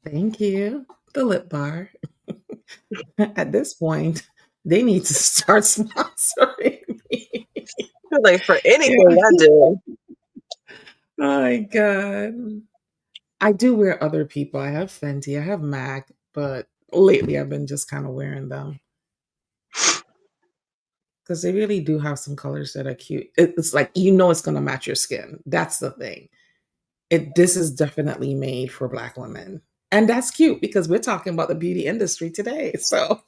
Thank you. The lip bar. At this point, they need to start sponsoring me. Like for Yeah. anything I do. Oh my god. I do wear other people. I have Fenty, I have MAC, but lately I've been just kind of wearing them because they really do have some colors that are cute. It's like it's gonna match your skin. That's the thing. This is definitely made for Black women, and that's cute because we're talking about the beauty industry today. So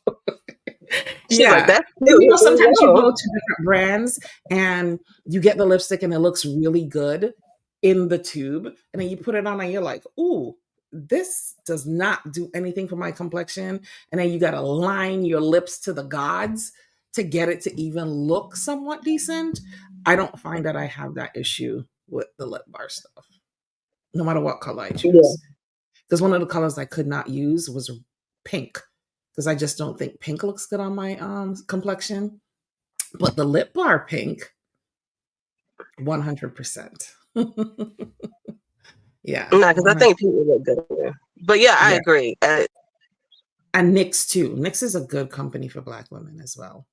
She's like, yeah. that's And, cute. Here you sometimes you go. go to different brands and you get the lipstick and it looks really good in the tube. And then you put it on and you're like, ooh, this does not do anything for my complexion. And then you got to line your lips to the gods to get it to even look somewhat decent. I don't find that I have that issue with the lip bar stuff, no matter what color I Yeah. choose. Because one of the colors I could not use was pink, because I just don't think pink looks good on my complexion. But the lip bar pink, 100%. Yeah, No, because I 100. think people look good in there. But yeah, I Yeah, agree. and NYX too. NYX is a good company for Black women as well.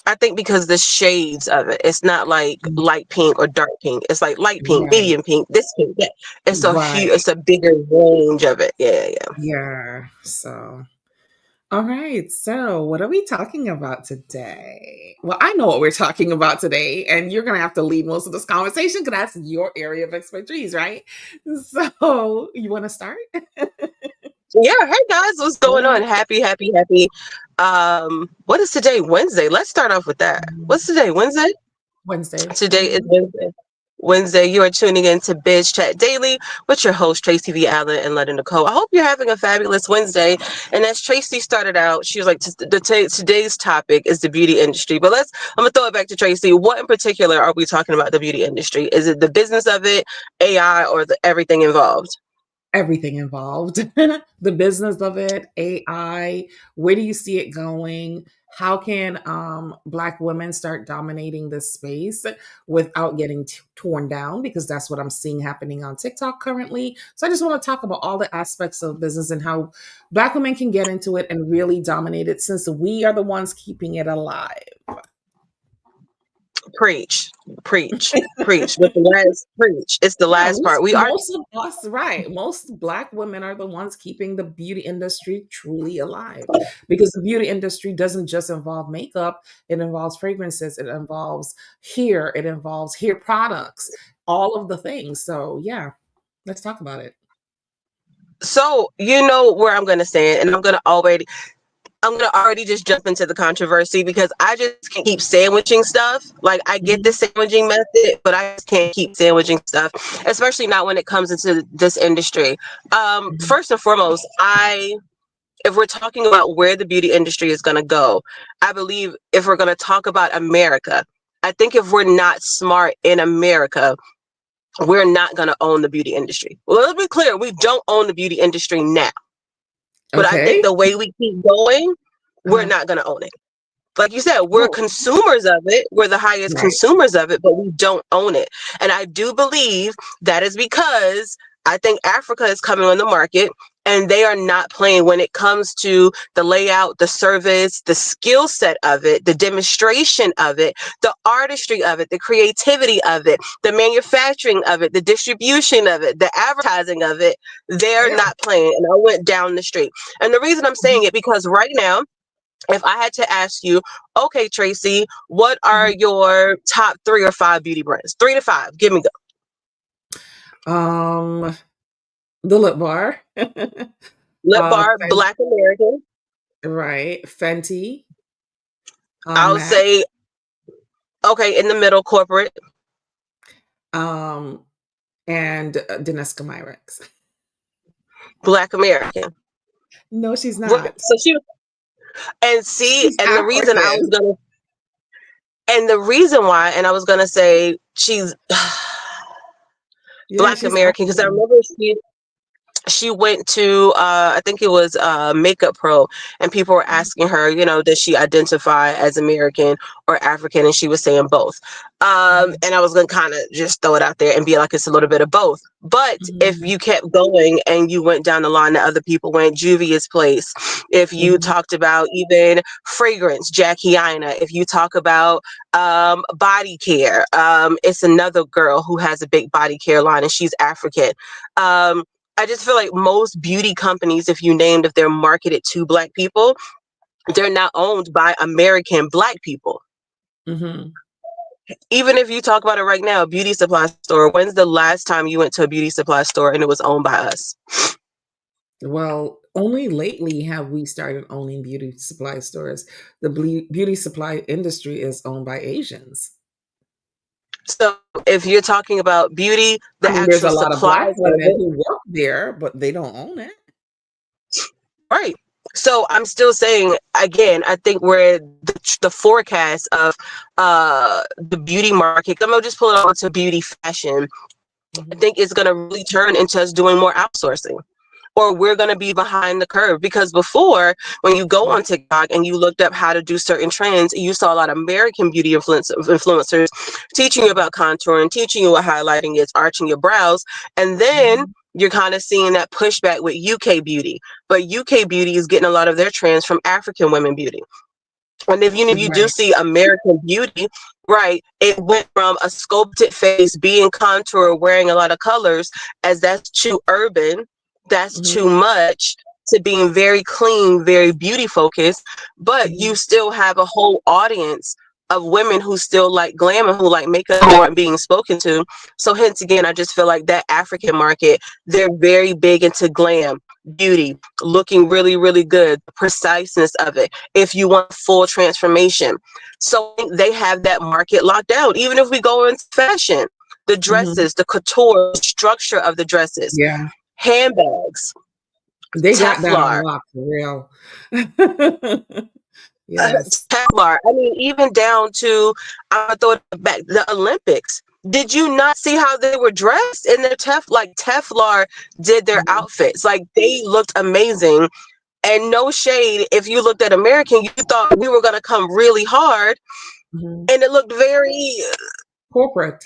I think because the shades of it, it's not like light pink or dark pink. It's like light pink, Right, medium pink, this pink, that. It's a huge, right. it's a bigger range of it. Yeah, yeah. Yeah. So, all right. So, what are we talking about today? Well, I know what we're talking about today, and you're going to have to lead most of this conversation because that's your area of expertise, right? So, you want to start? Yeah, hey guys, what's Go going on? ahead. Happy, happy, happy. What is today? Wednesday. Let's start off with that. What's today? Wednesday? Wednesday. Today is Wednesday. Wednesday, you are tuning in to Biz Chat Daily with your host, Tracy V. Allen and London Nicole. I hope you're having a fabulous Wednesday. And as Tracy started out, she was like, today's topic is the beauty industry. But I'm going to throw it back to Tracy. What in particular are we talking about the beauty industry? Is it the business of it, AI, or everything involved? Everything involved. The business of it, AI, where do you see it going? How can Black women start dominating this space without getting torn down? Because that's what I'm seeing happening on TikTok currently. So I just want to talk about all the aspects of business and how Black women can get into it and really dominate it, since we are the ones keeping it alive. Preach, preach, preach. But the last preach. It's the Yeah, last part. We are most of us, right? Most Black women are the ones keeping the beauty industry truly alive, because the beauty industry doesn't just involve makeup, it involves fragrances, it involves hair products, all of the things. So, yeah, let's talk about it. so you know where I'm gonna stand, and I'm gonna already just jump into the controversy because I just can't keep sandwiching stuff. Like I get the Mhm, sandwiching method, but I just can't keep sandwiching stuff, especially not when it comes into this industry. mhm. First and foremost, if we're talking about where the beauty industry is going to go, I believe if we're going to talk about America, I think if we're not smart in America, we're not going to own the beauty industry. Well, let's be clear, we don't own the beauty industry now. But I think Okay. the way we keep going, we're Uh-huh. not going to own it. Like you said, we're Oh, consumers of it. We're the highest right. consumers of it, but we don't own it. And I do believe that is because I think Africa is coming on the market and they are not playing when it comes to the layout, the service, the skill set of it, the demonstration of it, the artistry of it, the creativity of it, the manufacturing of it, the distribution of it, the advertising of it. They're Yeah. not playing. And I went down the street. And the reason I'm saying Mhm, it, because right now, if I had to ask you, okay, Tracy, what are mhm. your top 3 or 5 beauty brands? 3 to 5. Give me go. Um, the lip bar. Lip Bar, Black American. Right. Fenty, I'll MAC, say, okay, in the middle, corporate. um, and Danesca Myrex. Black American. No, she's Right. not. So she, and see, She's African. and the reason why, and I was gonna say she's Yeah, Black she's American because I African. remember she, she went to I think it was Makeup Pro, and people were asking her, does she identify as American or African, and she was saying both. And I was gonna kind of just throw it out there and be like, it's a little bit of both. But if Mhm. you kept going and you went down the line that other people went, Juvia's Place, if you Mhm. talked about even fragrance, Jackie Aina, if you talk about body care, it's another girl who has a big body care line, and she's African. I just feel like most beauty companies, if they're marketed to Black people, they're not owned by American Black people. Mhm. Even if you talk about it right now, a beauty supply store, when's the last time you went to a beauty supply store and it was owned by us? Well, only lately have we started owning beauty supply stores. The beauty supply industry is owned by Asians. So if you're talking about beauty, I the mean, there's actual a lot of Black supplies of women it, who work there, but they don't own it. right. So I'm still saying, again, I think where the forecast of the beauty market, I'm gonna just pull it over to beauty fashion. I Mhm. think it's going to really turn into us doing more outsourcing, or we're going to be behind the curve. Because before, when you go on TikTok and you looked up how to do certain trends, you saw a lot of American beauty influencers teaching you about contouring, teaching you what highlighting is, arching your brows. And then Mhm. you're kind of seeing that pushback with UK beauty. But UK beauty is getting a lot of their trends from African women beauty. And if you do Right. see American beauty, right, it went from a sculpted face, being contour, wearing a lot of colors, as that's too urban, that's too Mhm. much, to being very clean, very beauty focused. But you Mhm. still have a whole audience of women who still like glam and who like makeup who aren't being spoken to. So hence again, I just feel like that African market, they're very big into glam, beauty, looking really, really good, the preciseness of it, if you want full transformation. So they have that market locked down. Even if we go into fashion, the Mhm. dresses, the couture, the structure of the dresses, Yeah. handbags, They got that on Teflor, lock for real. Yes. Teflor. I mean, even down to, I'm gonna throw it back, the Olympics. Did you not see how they were dressed in their Teflor did their Mhm. outfits? Like, they looked amazing. And no shade, if you looked at American, you thought we were gonna come really hard, Mhm. and it looked very, Corporate.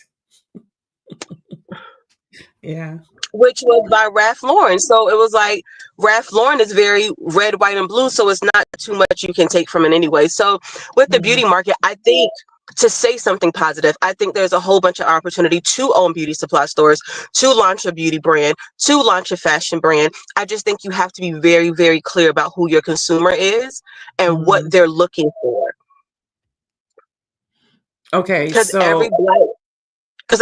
Yeah. which was by Ralph Lauren. So it was like, Ralph Lauren is very red, white, and blue, so it's not too much you can take from it anyway. So with the beauty Mhm. market, I think, to say something positive, I think there's a whole bunch of opportunity to own beauty supply stores, to launch a beauty brand, to launch a fashion brand. I just think you have to be very, very clear about who your consumer is and what Mhm. they're looking for. Okay, Because so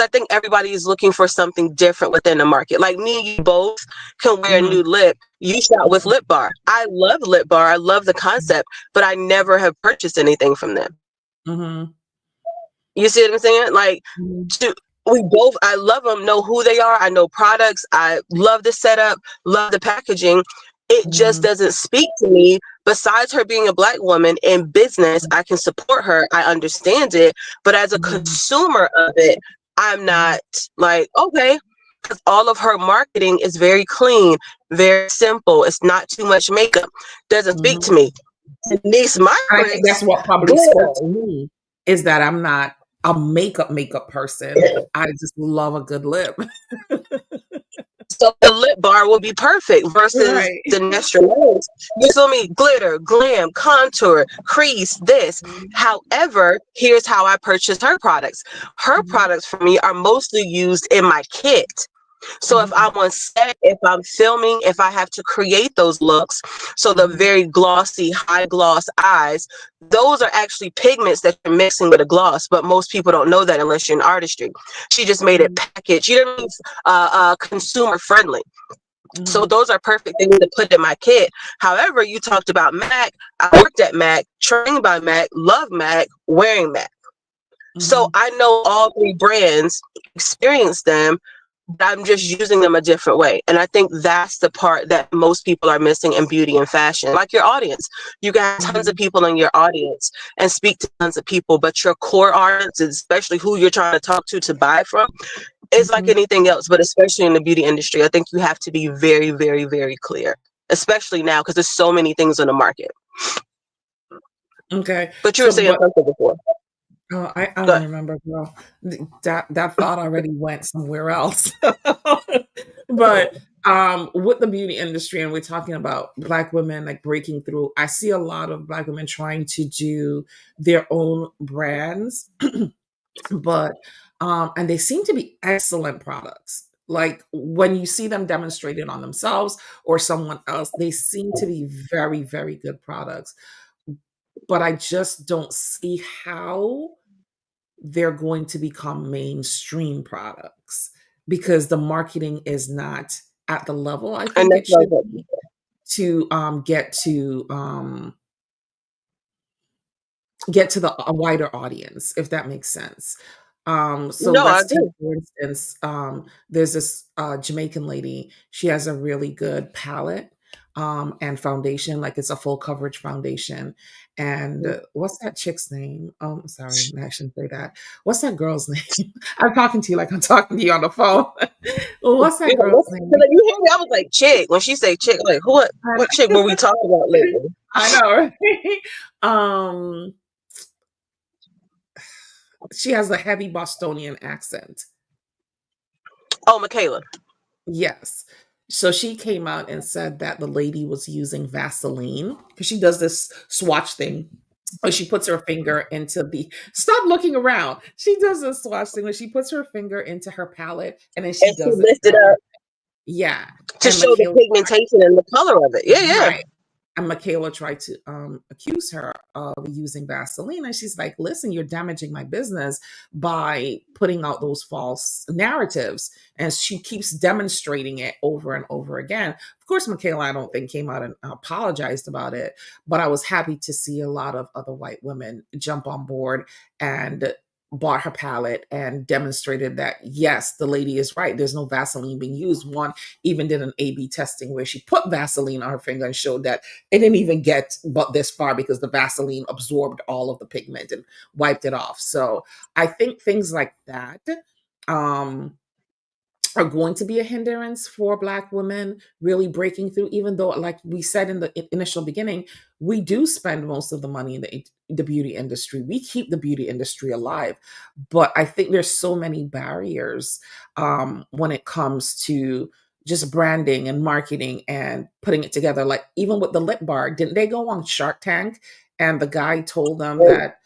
I think everybody is looking for something different within the market. Like me and you both can wear a mhm. new lip. You shot with Mhm. Lip Bar. I love Lip Bar. I love the concept, but I never have purchased anything from them. Mhm. You see what I'm saying? Like, Mhm. to, we both, I love them, know who they are. I know products. I love the setup, love the packaging. It just Mhm. doesn't speak to me. Besides her being a Black woman in business, I can support her. I understand it. But as a Mhm. consumer of it, I'm Mhm. not like, okay, because all of her marketing is very clean, very simple. It's not too much makeup. Doesn't speak to Mhm. me. Denise And I think Myrick's that's what probably spoke glitter. to me, is that I'm not a makeup person. I just love a good lip. So the lip bar will be perfect versus Right. the Nationals. You feel me? Glitter, glam, contour, crease, this. Mhm. However, here's how I purchase her products. Her Mhm. products for me are mostly used in my kit. So if Mhm. I'm on set, if I'm filming, if I have to create those looks, so the Mhm. very glossy, high gloss eyes, those are actually pigments that you're mixing with a gloss, but most people don't know that unless you're in artistry. She just made it Mhm. packaged, consumer friendly. So Mhm. those are perfect things to put in my kit. However, you talked about MAC. I worked at MAC, trained by MAC, love MAC, wearing MAC. So Mhm. I know all three brands, experience them, but I'm just using them a different way. And I think that's the part that most people are missing in beauty and fashion. Like your audience, you can have tons of Mhm. people in your audience and speak to tons of people, but your core audience, especially who you're trying to talk to buy from, It's like Mhm. anything else, but especially in the beauty industry, I think you have to be very, very, very clear, especially now because there's so many things on the market. Okay. But you were So, saying but something before. I Go don't ahead. remember, girl. That thought already went somewhere else. But with the beauty industry, and we're talking about Black women like breaking through, I see a lot of Black women trying to do their own brands, but and they seem to be excellent products. Like when you see them demonstrated on themselves or someone else, they seem to be very, very good products. But I just don't see how they're going to become mainstream products because the marketing is not at the level I And think that's it what I should was be to get to a wider audience, if that makes sense. So no, I let's take agree. for instance, there's this Jamaican lady. She has a really good palette and foundation, like it's a full coverage foundation. And what's that chick's name? Oh, I'm sorry, I shouldn't say that. What's that girl's name? I'm talking to you like I'm talking to you on the phone. What's You're that like, girl's because name? you hear me, I was like, chick. When she say chick, like, what chick were we talking about lately? I know, right? um, she has a heavy Bostonian accent. Oh, Michaela. Yes. So she came out and said that the lady was using Vaseline because she does this swatch thing. Where she puts her finger into the stop looking around. She does this swatch thing where she puts her finger into her palette and then she And she does it lifted down. up Yeah. to And show the Michaela, pigmentation and the color of it. Yeah, yeah. right. And Michaela tried to accuse her of using Vaseline. And she's like, listen, you're damaging my business by putting out those false narratives. And she keeps demonstrating it over and over again. Of course, Michaela, I don't think came out and apologized about it, but I was happy to see a lot of other white women jump on board and bought her palette and demonstrated that yes, the lady is right. There's no Vaseline being used. One even did an A/B testing where she put Vaseline on her finger and showed that it didn't even get but this far because the Vaseline absorbed all of the pigment and wiped it off. So I think things like that um, are going to be a hindrance for Black women really breaking through, even though, like we said in the initial beginning, we do spend most of the money in the beauty industry. We keep the beauty industry alive. But I think there's so many barriers when it comes to just branding and marketing and putting it together. Like even with the lip bar, didn't they go on Shark Tank? And the guy told them that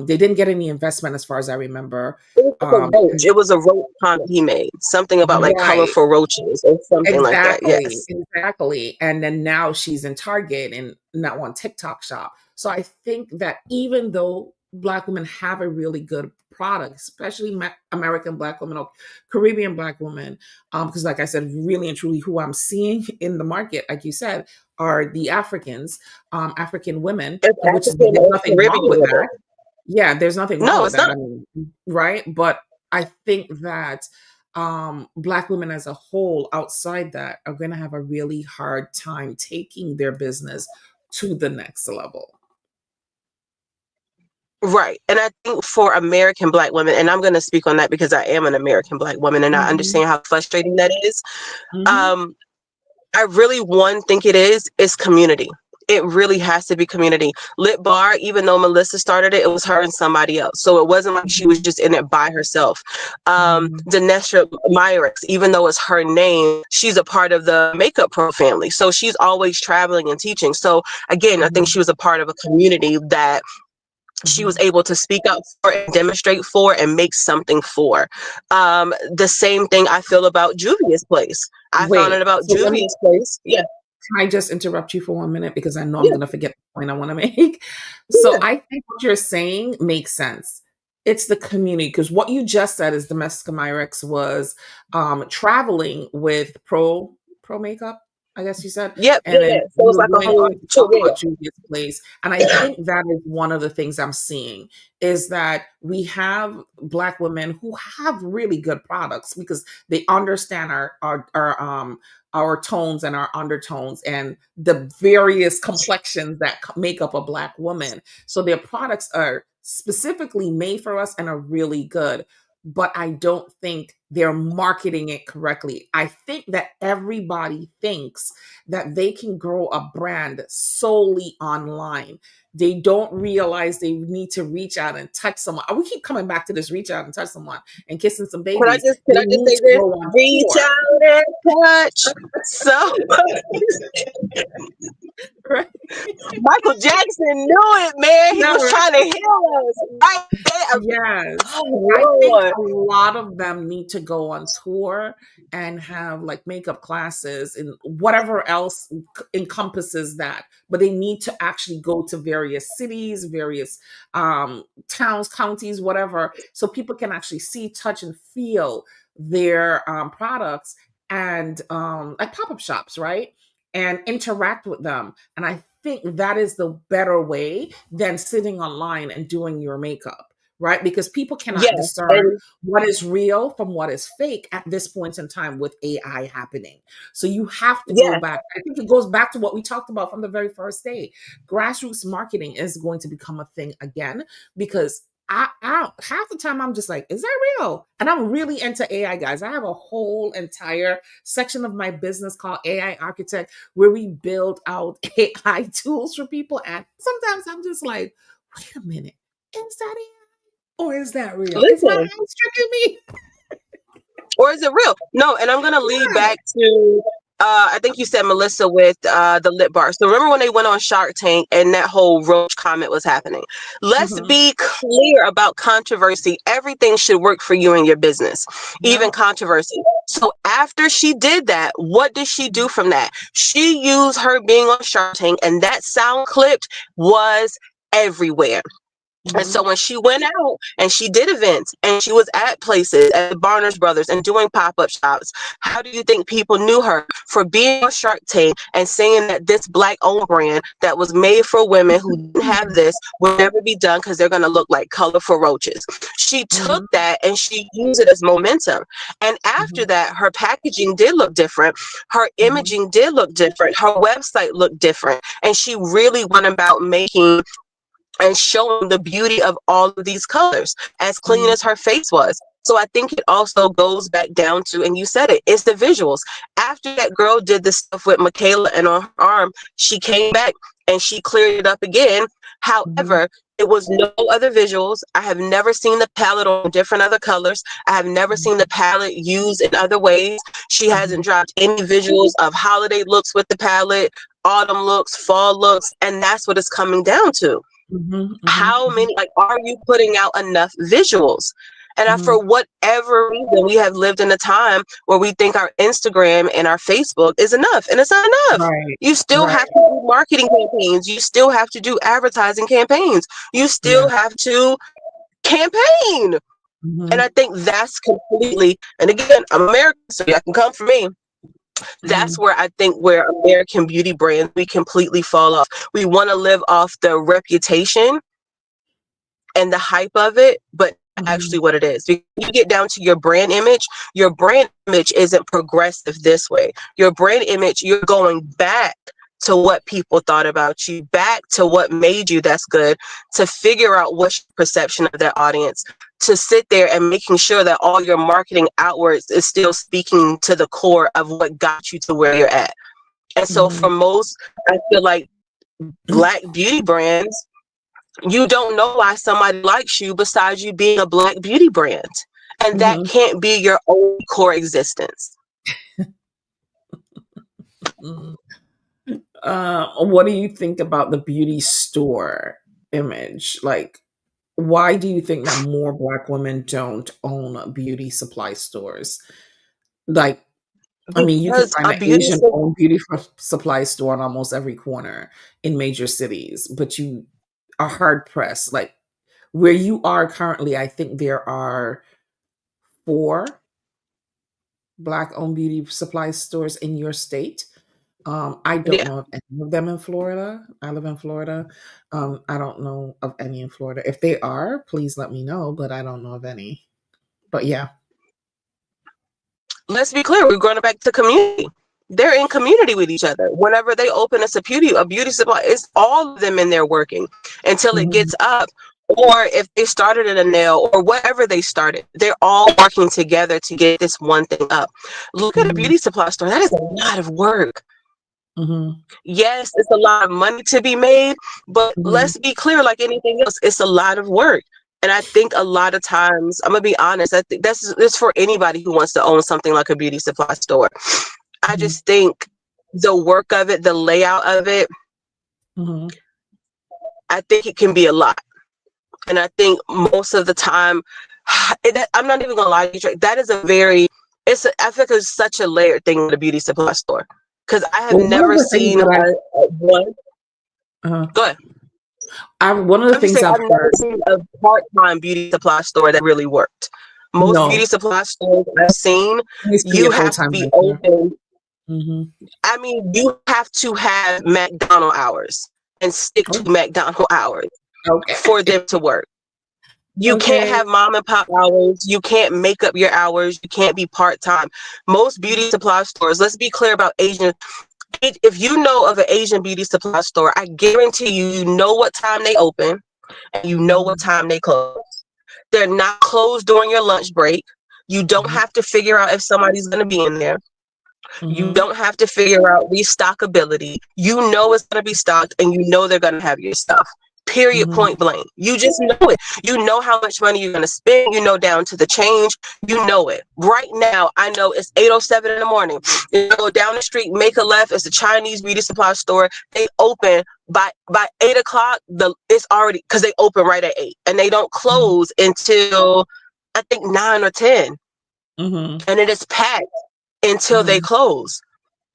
they didn't get any investment, as far as I remember. It was like a roach. And It was a roach comment he made. Something about like right. colorful roaches or something like that. Exactly, Yes. exactly. And then now she's in Target and now on TikTok shop. So I think that even though Black women have a really good product, especially American Black women or Caribbean Black women, because like I said, really and truly who I'm seeing in the market, like you said, are the Africans, African women, It's which is, African there's and nothing wrong Caribbean with women. that. Yeah, there's nothing wrong No, with it's that. not. I mean, right? But I think that Black women as a whole outside that are going to have a really hard time taking their business to the next level. Right. And I think for American Black women, and I'm going to speak on that because I am an American Black woman and I Mhm, understand how frustrating that is. mhm, Um, I really one think it is community. It really has to be community. Lit Bar, even though Melissa started it, it was her and somebody else. So it wasn't like she was mhm, just in it by herself. mhm, Dinesha Myrex, even though it's her name, she's a part of the Makeup Pro family. So she's always traveling and teaching. So again, I think mhm, she was a part of a community that she was mhm. able to speak out for and demonstrate for and make something for. The same thing I feel about Juvia's Place. I found out Wait, about so let me, Juvia's Place. Yeah. can I just interrupt you for 1 minute because I know I'm Yeah. going to forget the point I want to make. So Yeah. I think what you're saying makes sense. It's the community because what you just said is Domestica Myrex was traveling with pro makeup, I guess you said, Yep. and Yeah. then Yeah. So you it's were like a going on whole to tour. talk Yeah. about Julia's Place, and I think that is one of the things I'm seeing is that we have Black women who have really good products because they understand our tones and our undertones and the various complexions that make up a Black woman. So their products are specifically made for us and are really good. but I don't think they're marketing it correctly. I think that everybody thinks that they can grow a brand solely online. They don't realize they need to reach out and touch someone. We keep coming back to this reach out and touch someone and kissing some babies. Can They I just need say to this? go on Reach tour. out and touch. So Right? Michael Jackson knew it, man. He No, was trying to heal us right there. yes. I Oh think Lord. a lot of them need to go on tour and have like makeup classes and whatever else encompasses that. But they need to actually go to various cities, various towns, counties, whatever, so people can actually see, touch, and feel their products and like pop up shops, right? And interact with them. And I think that is the better way than sitting online and doing your makeup, right? Because people cannot Yeah. discern And what is real from what is fake at this point in time with AI happening. So you have to go yeah, back. I think it goes back to what we talked about from the very first day. Grassroots marketing is going to become a thing again because half the time I'm just like, is that real? And I'm really into AI, guys. I have a whole entire section of my business called AI Architect where we build out AI tools for people. And sometimes I'm just like, wait a minute, is that AI or is that real? Is my listen. eyes tricking me? Or is it real? No, and I'm gonna lead Yeah. back to I think you said Melissa with the lip bar. So remember when they went on Shark Tank and that whole roach comment was happening? Let's Mm-hmm. be clear about controversy. Everything should work for you and your business, even Yep. controversy. So after she did that, what did she do from that? She used her being on Shark Tank, and that sound clipped was everywhere. And Mm-hmm. so when she went out and she did events and she was at places at the Barners Brothers and doing pop-up shops, how do you think people knew her? For being on Shark Tank and saying that this black-owned brand that was made for women who didn't have this will never be done because they're going to look like colorful roaches. She took Mm-hmm. that and she used it as momentum. And Mm-hmm. after that, her packaging did look different. Her Mm-hmm. imaging did look different. Her website looked different. And she really went about making and showing the beauty of all of these colors, as clean Mm-hmm. as her face was. So I think it also goes back down to, and you said it, it's the visuals. After that girl did the stuff with Michaela and on her arm, she came back and she cleared it up again. Mm-hmm. However, it was no other visuals. I have never seen the palette on different other colors. I have never seen the palette used in other ways. She Mm-hmm. hasn't dropped any visuals of holiday looks with the palette, autumn looks, fall looks, and that's what it's coming down to. Mm-hmm. How Mm-hmm. many, like, are you putting out enough visuals? And Mm-hmm. for whatever reason, we have lived in a time where we think our Instagram and our Facebook is enough, and it's not enough. Right. You still Right. have to do marketing campaigns. You still have to do advertising campaigns. You still Yeah. have to campaign. And Mm-hmm. I think that's completely, and again, I'm American, so y'all can come for me. That's Mm-hmm. where I think where American beauty brands, we completely fall off. We want to live off the reputation and the hype of it, but Mm-hmm. actually what it is. Because you get down to your brand image isn't progressive this way. Your brand image, you're going back to what people thought about you, back to what made you that's good, to figure out what's your perception of that audience, to sit there and making sure that all your marketing outwards is still speaking to the core of what got you to where you're at. And so Mm-hmm. for most, I feel like black beauty brands, you don't know why somebody likes you besides you being a black beauty brand. And that Mm-hmm. can't be your only core existence. Mm-hmm. What do you think about the beauty store image? Like, why do you think that more Black women don't own beauty supply stores? Like, I mean, you can Because find a an beauty Asian-owned beauty supply store on almost every corner in major cities, but you are hard pressed. Like where you are currently, I think there are 4 Black-owned beauty supply stores in your state. I don't yeah. know of any of them in Florida. I live in Florida. I don't know of any in Florida. If they are, please let me know, but I don't know of any. But yeah. Let's be clear, we're going back to community. They're in community with each other. Whenever they open us a beauty supply, it's all of them in there working until it Mhm, gets up. or if they started in a nail or whatever they started, they're all working together to get this one thing up. Look at a Mhm. beauty supply store. That is a lot of work. Mhm. Yes, it's a lot of money to be made, but Mhm. let's be clear, like anything else, it's a lot of work. And I think a lot of times, I'm gonna be honest, I think that's for anybody who wants to own something like a beauty supply store. I Mhm. just think the work of it, the layout of it, Mhm. I think it can be a lot. And I think most of the time, I'm not even gonna lie to you, Trey, that is a very, I think it's such a layered thing with a beauty supply store. Because I have Well, one of never the things seen that I've one. uh, Go ahead. one of the I'm just things saying, I've I've never heard. seen a part-time beauty supply store that really worked. Most beauty No, supply stores I've seen, it needs to be you a have to full-time be venture. open. Mhm. I mean, you have to have McDonald hours and stick Oh, to McDonald hours for okay. them to work. You can't Okay. have mom and pop hours. You can't make up your hours. You can't be part-time. Most beauty supply stores, let's be clear about Asian. If you know of an Asian beauty supply store, I guarantee you, you know what time they open and you know what Mhm. time they close. They're not closed during your lunch break. You don't Mhm. have to figure out if somebody's going to be in there. You Mhm. don't have to figure out restockability. You know it's going to be stocked and you know they're going to have your stuff. Period, Mhm. point blank. You just know it. You know how much money you're going to spend. You know down to the change. You know it. Right now, I know it's 8:07 in the morning. You go down the street, make a left. It's a Chinese beauty supply store. They open by 8 o'clock. It's already, because they open right at 8 and they don't Mhm. close until I think 9 or 10. Mhm. And it is packed until they Mhm. close.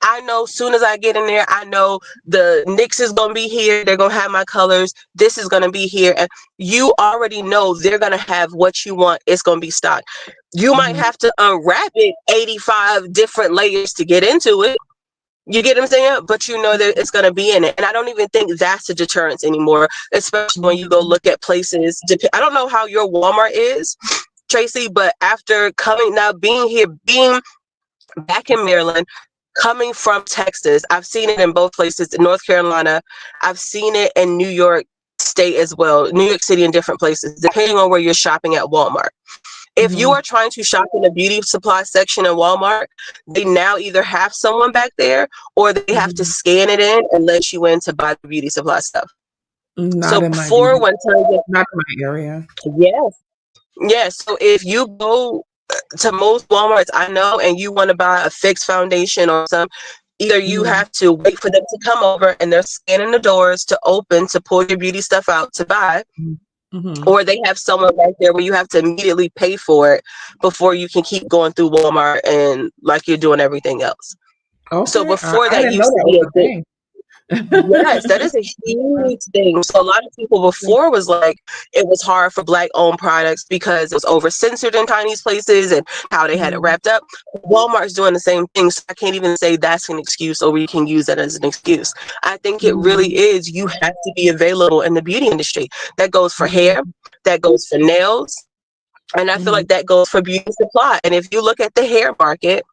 I know soon as I get in there, I know the NYX is going to be here. They're going to have my colors. This is going to be here. And you already know they're going to have what you want. It's going to be stocked. You might Mhm. have to unwrap it 85 different layers to get into it. You get what I'm saying? But you know that it's going to be in it. And I don't even think that's a deterrence anymore, especially when you go Mhm. look at places. I don't know how your Walmart is, Tracy, but after coming now, being back in Maryland, coming from Texas, I've seen it in both places, in North Carolina. I've seen it in New York State as well, New York City and different places, depending on where you're shopping at Walmart. If you Mhm. are trying to shop in the beauty supply section in Walmart, they now either have someone back there or they have to Mhm. scan it in and let you in to buy the beauty supply stuff. Not So in my before, beauty, when times, not in my area. yes, yes. So if you go to most Walmarts I know and you want to buy a fixed foundation or some, either you Mhm. have to wait for them to come over and they're scanning the doors to open to pull your beauty stuff out to buy, Mhm. Mhm. or they have someone right there where you have to immediately pay for it before you can keep going through Walmart and like you're doing everything else. So Okay. before I that didn't know used to that be was a a big. thing. Yes, that is a huge thing. So a lot of people before was like, it was hard for black owned products because it was over censored in Chinese places and how they had it Mhm. wrapped up. Walmart's doing the same thing. So I can't even say that's an excuse or we can use that as an excuse. I think it really Mhm. is. You have to be available in the beauty industry. That goes for hair, Mhm. that goes for nails. And I feel Mhm. like that goes for beauty supply. And if you look at the hair market,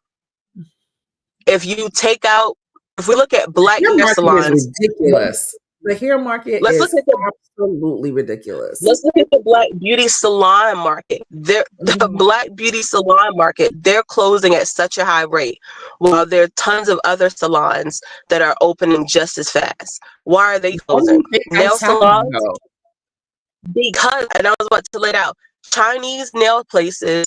if you take out, if we look at black Hair hair market is salons, ridiculous. The hair market let's look is at the absolutely ridiculous. Let's look at the black beauty salon market. The Mhm. black beauty salon market, they're closing at such a high rate, while there are tons of other salons that are opening just as fast. Why are they Why do closing? you think Nail that's happening salons, though? because, and I was about to lay it out, Chinese nail places,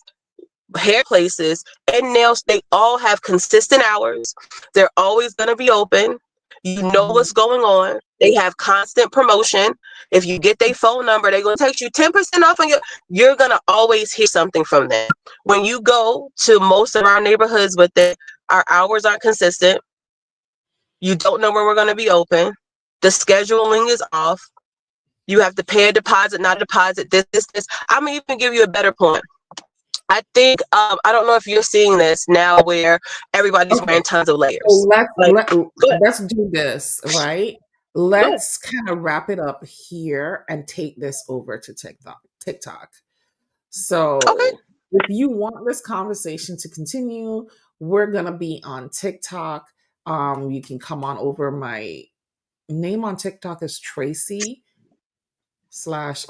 hair places, and nails, they all have consistent hours. They're always going to be open. You know Mhm. what's going on. They have constant promotion. If you get their phone number, they're going to text you 10% off on you're going to always hear something from them. When you go to most of our neighborhoods with it, our hours aren't consistent. You don't know where we're going to be open. The scheduling is off. You have to pay a deposit, not a deposit, this. I'm going to even give you a better point. I think I don't know if you're seeing this now where everybody's wearing Okay. tons of So layers. Like, good, let's do this, right? good. Let's kind of wrap it up here and take this over to TikTok. Okay. So if you want this conversation to continue, we're gonna be on TikTok. You can come on over. My name on TikTok is Tracy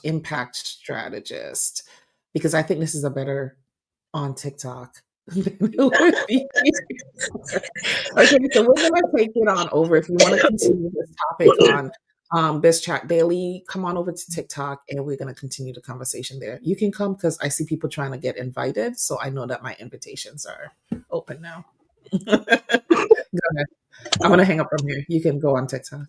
impact strategist, because I think this is a better on TikTok than it would be here. Okay, so we're gonna take it on over. If you want to continue this topic on Biz Chat Daily, come on over to TikTok and we're gonna continue the conversation there. You can come because I see people trying to get invited, so I know that my invitations are open now. Go ahead. I'm gonna hang up from here. You can go on TikTok.